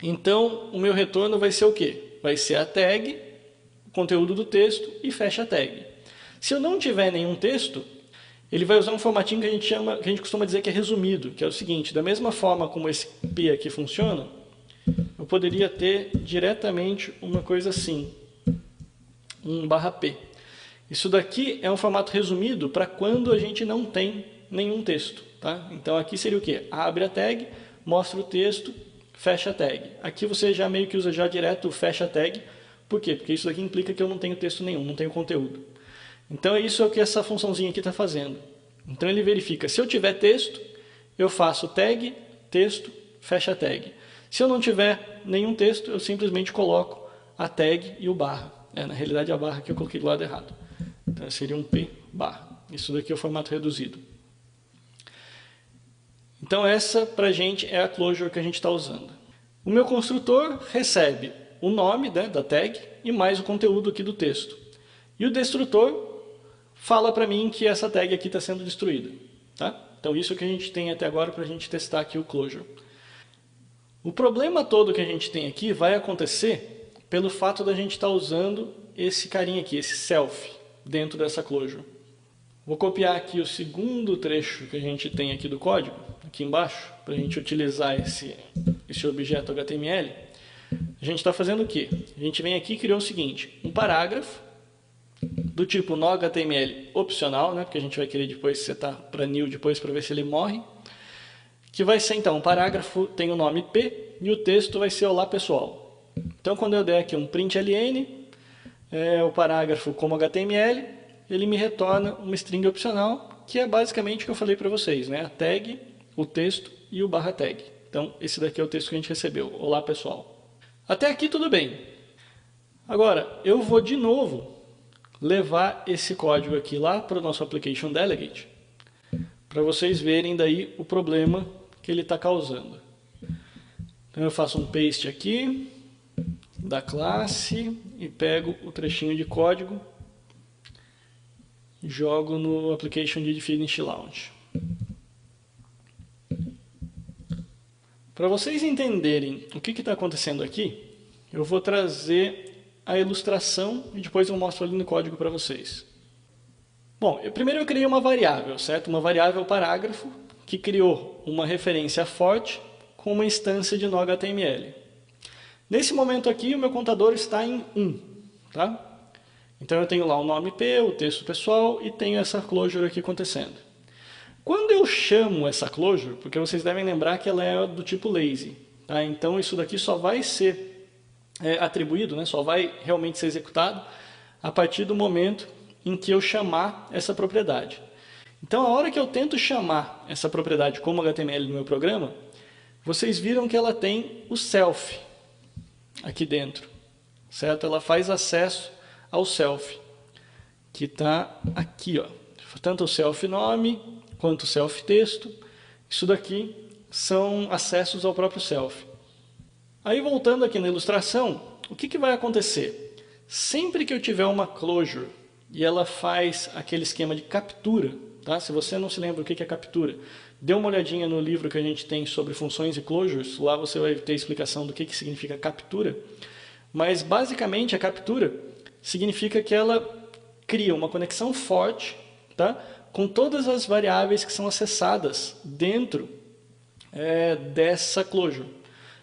então o meu retorno vai ser o quê? Vai ser a tag, o conteúdo do texto e fecha a tag. Se eu não tiver nenhum texto, ele vai usar um formatinho que a gente costuma dizer que é resumido, que é o seguinte: da mesma forma como esse P aqui funciona, eu poderia ter diretamente uma coisa assim, um /P. Isso daqui é um formato resumido para quando a gente não tem nenhum texto. Tá? Então aqui seria o quê? Abre a tag, mostra o texto, fecha a tag. Aqui você já meio que usa já direto o fecha a tag. Por quê? Porque isso daqui implica que eu não tenho texto nenhum, não tenho conteúdo. Então isso é o que essa funçãozinha aqui está fazendo. Então ele verifica, se eu tiver texto, eu faço tag, texto, fecha a tag. Se eu não tiver nenhum texto, eu simplesmente coloco a tag e o barra. Na realidade a barra que eu coloquei do lado errado. Então seria um P barra. Isso daqui é o formato reduzido. Então essa pra gente é a closure que a gente está usando. O meu construtor recebe o nome, né, da tag e mais o conteúdo aqui do texto. E o destrutor fala para mim que essa tag aqui está sendo destruída. Tá? Então isso é o que a gente tem até agora para a gente testar aqui o closure. O problema todo que a gente tem aqui vai acontecer pelo fato da gente estar usando esse carinha aqui, esse self, dentro dessa closure. Vou copiar aqui o segundo trecho que a gente tem aqui do código, aqui embaixo, para a gente utilizar esse objeto HTML. A gente está fazendo o quê? A gente vem aqui e criou o seguinte, um parágrafo do tipo no HTML opcional, né, porque a gente vai querer depois setar para new depois para ver se ele morre, que vai ser então um parágrafo, tem o nome P e o texto vai ser olá pessoal. Então quando eu der aqui um println, o parágrafo como HTML, ele me retorna uma string opcional, que é basicamente o que eu falei para vocês, né, a tag, o texto e o barra tag. Então esse daqui é o texto que a gente recebeu, olá pessoal. Até aqui tudo bem. Agora eu vou de novo levar esse código aqui lá para o nosso application delegate, para vocês verem daí o problema que ele está causando. Então eu faço um paste aqui da classe e pego o trechinho de código e jogo no application de finish launch. Para vocês entenderem o que está acontecendo aqui, eu vou trazer a ilustração e depois eu mostro ali no código para vocês. Bom, primeiro eu criei uma variável, certo? Uma variável parágrafo que criou uma referência forte com uma instância de no-HTML. Nesse momento aqui o meu contador está em 1, tá? Então eu tenho lá o nome P, o texto pessoal e tenho essa closure aqui acontecendo. Quando eu chamo essa closure, porque vocês devem lembrar que ela é do tipo lazy, tá? Então isso daqui só vai ser atribuído, né? Só vai realmente ser executado a partir do momento em que eu chamar essa propriedade. Então a hora que eu tento chamar essa propriedade como HTML no meu programa, vocês viram que ela tem o self aqui dentro, certo? Ela faz acesso ao self, que está aqui, ó. Tanto o self nome quanto o self texto. Isso daqui são acessos ao próprio self. Aí voltando aqui na ilustração, o que vai acontecer? Sempre que eu tiver uma closure e ela faz aquele esquema de captura, tá? Se você não se lembra o que é captura, dê uma olhadinha no livro que a gente tem sobre funções e closures, lá você vai ter a explicação do que significa captura. Mas basicamente a captura significa que ela cria uma conexão forte, tá? com todas as variáveis que são acessadas dentro dessa closure.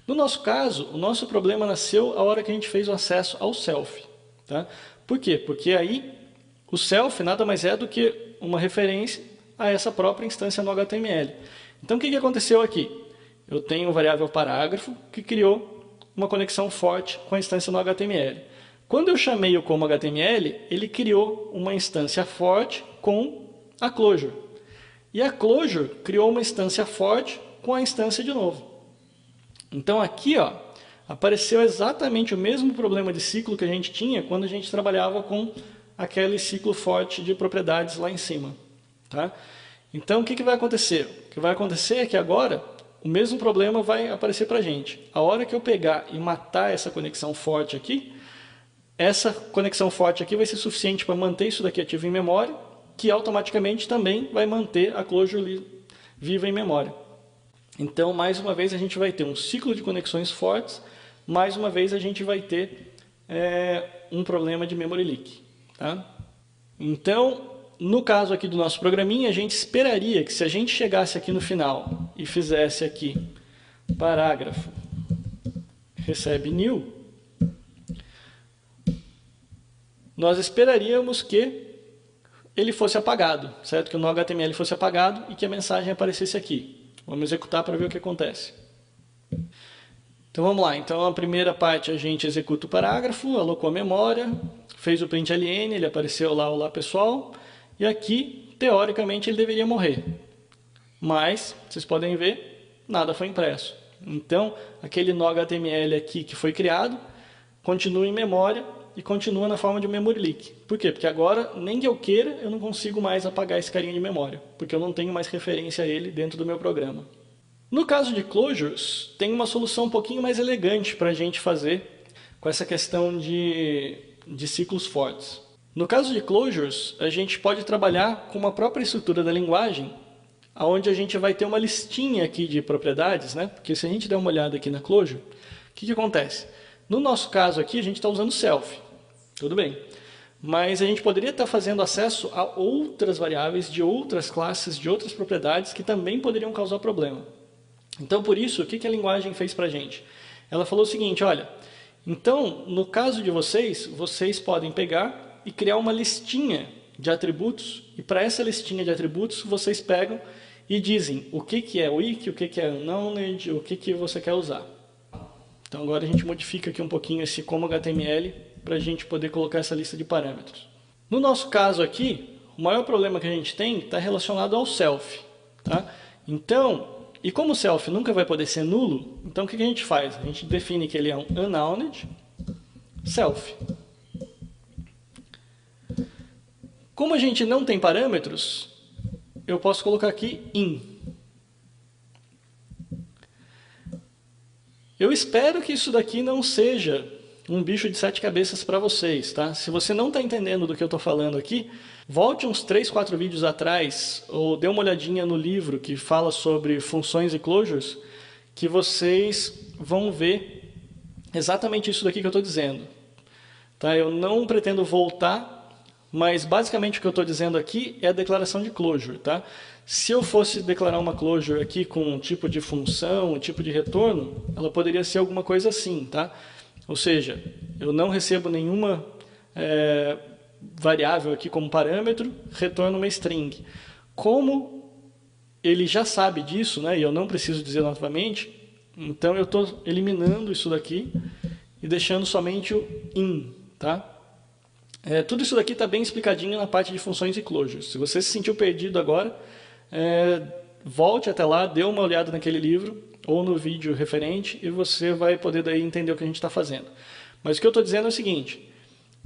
No nosso caso, o nosso problema nasceu a hora que a gente fez o acesso ao self. Tá? Por quê? Porque aí o self nada mais é do que uma referência a essa própria instância no HTML. Então o que aconteceu aqui? Eu tenho um variável parágrafo que criou uma conexão forte com a instância no HTML. Quando eu chamei o como HTML, ele criou uma instância forte com a closure. E a closure criou uma instância forte com a instância de novo. Então aqui ó, apareceu exatamente o mesmo problema de ciclo que a gente tinha quando a gente trabalhava com aquele ciclo forte de propriedades lá em cima. Tá? Então o que vai acontecer? O que vai acontecer é que agora o mesmo problema vai aparecer para a gente. A hora que eu pegar e matar essa conexão forte aqui, essa conexão forte aqui vai ser suficiente para manter isso daqui ativo em memória, que automaticamente também vai manter a closure viva em memória. Então, mais uma vez, a gente vai ter um ciclo de conexões fortes, mais uma vez a gente vai ter um problema de memory leak. Tá? Então, no caso aqui do nosso programinha, a gente esperaria que se a gente chegasse aqui no final e fizesse aqui parágrafo recebe new, nós esperaríamos que ele fosse apagado, certo? Que o HTML fosse apagado e que a mensagem aparecesse aqui. Vamos executar para ver o que acontece. Então vamos lá. Então a primeira parte a gente executa o parágrafo, alocou a memória, fez o println, ele apareceu lá, olá pessoal, e aqui, teoricamente, ele deveria morrer. Mas, vocês podem ver, nada foi impresso. Então, aquele nó HTML aqui que foi criado, continua em memória e continua na forma de memory leak. Por quê? Porque agora, nem que eu queira, eu não consigo mais apagar esse carinha de memória, porque eu não tenho mais referência a ele dentro do meu programa. No caso de closures, tem uma solução um pouquinho mais elegante para a gente fazer com essa questão de ciclos fortes. No caso de closures, a gente pode trabalhar com uma própria estrutura da linguagem, onde a gente vai ter uma listinha aqui de propriedades, né? Porque se a gente der uma olhada aqui na closure, o que acontece? No nosso caso aqui, a gente está usando self. Tudo bem. Mas a gente poderia estar fazendo acesso a outras variáveis de outras classes, de outras propriedades que também poderiam causar problema. Então, por isso, o que a linguagem fez para a gente? Ela falou o seguinte, olha, então, no caso de vocês podem pegar e criar uma listinha de atributos, e para essa listinha de atributos, vocês pegam e dizem o que é wiki, o que é unknown, o que você quer usar. Então, agora a gente modifica aqui um pouquinho esse como HTML, para a gente poder colocar essa lista de parâmetros. No nosso caso aqui, o maior problema que a gente tem está relacionado ao self. Tá? Então, e como o self nunca vai poder ser nulo, então o que a gente faz? A gente define que ele é um unbounded self. Como a gente não tem parâmetros, eu posso colocar aqui in. Eu espero que isso daqui não seja um bicho de 7 cabeças para vocês, tá? Se você não está entendendo do que eu estou falando aqui, volte uns 3, 4 vídeos atrás, ou dê uma olhadinha no livro que fala sobre funções e closures, que vocês vão ver exatamente isso daqui que eu estou dizendo. Tá? Eu não pretendo voltar, mas basicamente o que eu estou dizendo aqui é a declaração de closure. Tá? Se eu fosse declarar uma closure aqui com um tipo de função, um tipo de retorno, ela poderia ser alguma coisa assim, tá? Ou seja, eu não recebo nenhuma variável aqui como parâmetro, retorno uma string. Como ele já sabe disso, né, e eu não preciso dizer novamente, então eu estou eliminando isso daqui e deixando somente o in. Tá? Tudo isso daqui está bem explicadinho na parte de funções e closures. Se você se sentiu perdido agora, volte até lá, dê uma olhada naquele livro ou no vídeo referente e você vai poder daí entender o que a gente está fazendo. Mas o que eu estou dizendo é o seguinte,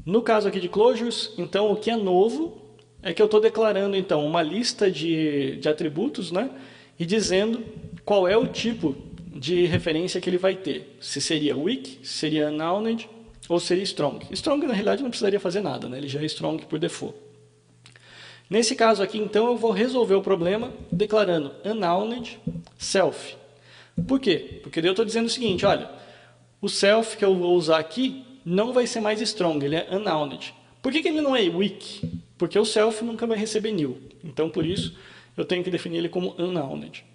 no caso aqui de closures, então o que é novo é que eu estou declarando então uma lista de atributos, né, e dizendo qual é o tipo de referência que ele vai ter. Se seria wiki, se seria unbounded ou seria strong. Strong na realidade não precisaria fazer nada, né, ele já é strong por default. Nesse caso aqui então eu vou resolver o problema declarando unbounded self. Por quê? Porque eu estou dizendo o seguinte, olha, o self que eu vou usar aqui não vai ser mais strong, ele é unbounded. Por que ele não é wiki? porque o self nunca vai receber new. Então, por isso, eu tenho que definir ele como unbounded.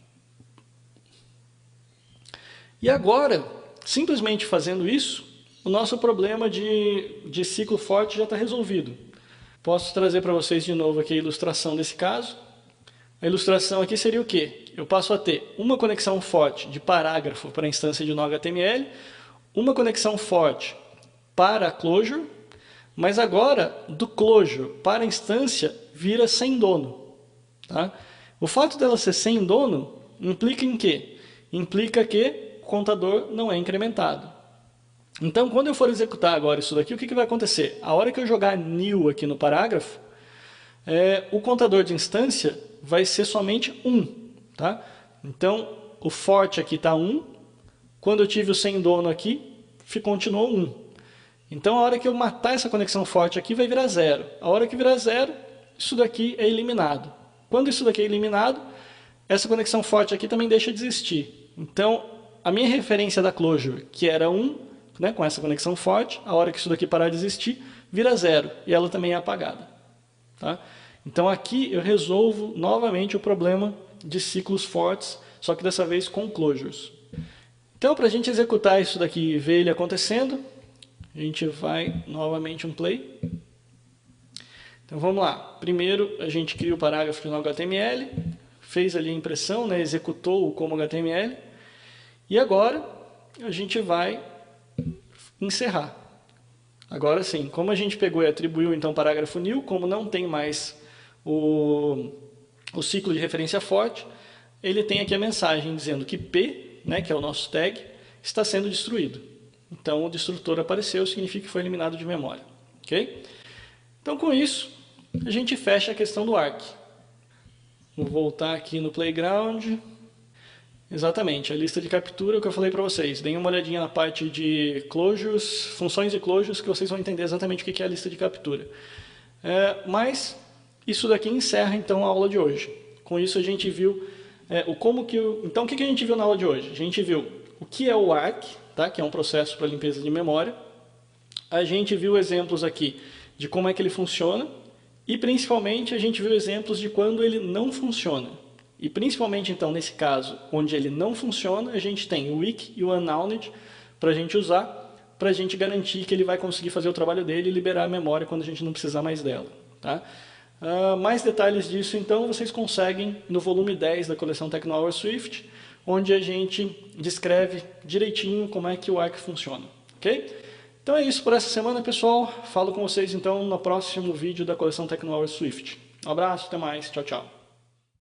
E agora, simplesmente fazendo isso, o nosso problema de ciclo forte já está resolvido. Posso trazer para vocês de novo aqui a ilustração desse caso. A ilustração aqui seria o quê? Eu passo a ter uma conexão forte de parágrafo para a instância de no-HTML, uma conexão forte para a closure, mas agora do closure para a instância vira sem dono. Tá? O fato dela ser sem dono implica em quê? Implica que o contador não é incrementado. Então, quando eu for executar agora isso daqui, o que vai acontecer? A hora que eu jogar new aqui no parágrafo, o contador de instância vai ser somente 1. Tá? Então, o forte aqui está 1. Quando eu tive o sem dono aqui, continuou 1. Então, a hora que eu matar essa conexão forte aqui, vai virar 0. A hora que virar 0, isso daqui é eliminado. Quando isso daqui é eliminado, essa conexão forte aqui também deixa de existir. Então, a minha referência da closure, que era 1, né, com essa conexão forte, a hora que isso daqui parar de existir, vira 0. E ela também é apagada. Tá? Então, aqui eu resolvo novamente o problema de ciclos fortes, só que dessa vez com closures. Então, para a gente executar isso daqui e ver ele acontecendo, a gente vai novamente um play. Então vamos lá. Primeiro a gente cria o parágrafo de no-HTML, fez ali a impressão, né, executou-o como HTML, e agora a gente vai encerrar. Agora sim, como a gente pegou e atribuiu então o parágrafo new, como não tem mais o ciclo de referência forte, ele tem aqui a mensagem dizendo que P, né, que é o nosso tag, está sendo destruído. Então o destrutor apareceu, significa que foi eliminado de memória. Okay? Então com isso, a gente fecha a questão do arc. Vou voltar aqui no playground. Exatamente, a lista de captura, o que eu falei para vocês. Deem uma olhadinha na parte de closures, funções e closures, que vocês vão entender exatamente o que é a lista de captura. Mas isso daqui encerra então a aula de hoje. Com isso a gente viu Então o que a gente viu na aula de hoje? A gente viu o que é o arc, tá? Que é um processo para limpeza de memória. A gente viu exemplos aqui de como é que ele funciona. E principalmente a gente viu exemplos de quando ele não funciona. E principalmente então nesse caso, onde ele não funciona, a gente tem o weak e o unbounded para a gente usar, para a gente garantir que ele vai conseguir fazer o trabalho dele e liberar a memória quando a gente não precisar mais dela. Tá? Mais detalhes disso então vocês conseguem no volume 10 da coleção Techno Swift, onde a gente descreve direitinho como é que o arc funciona. Ok? Então é isso por essa semana, pessoal. Falo com vocês então no próximo vídeo da coleção Techno Swift. Um abraço, até mais, tchau, tchau.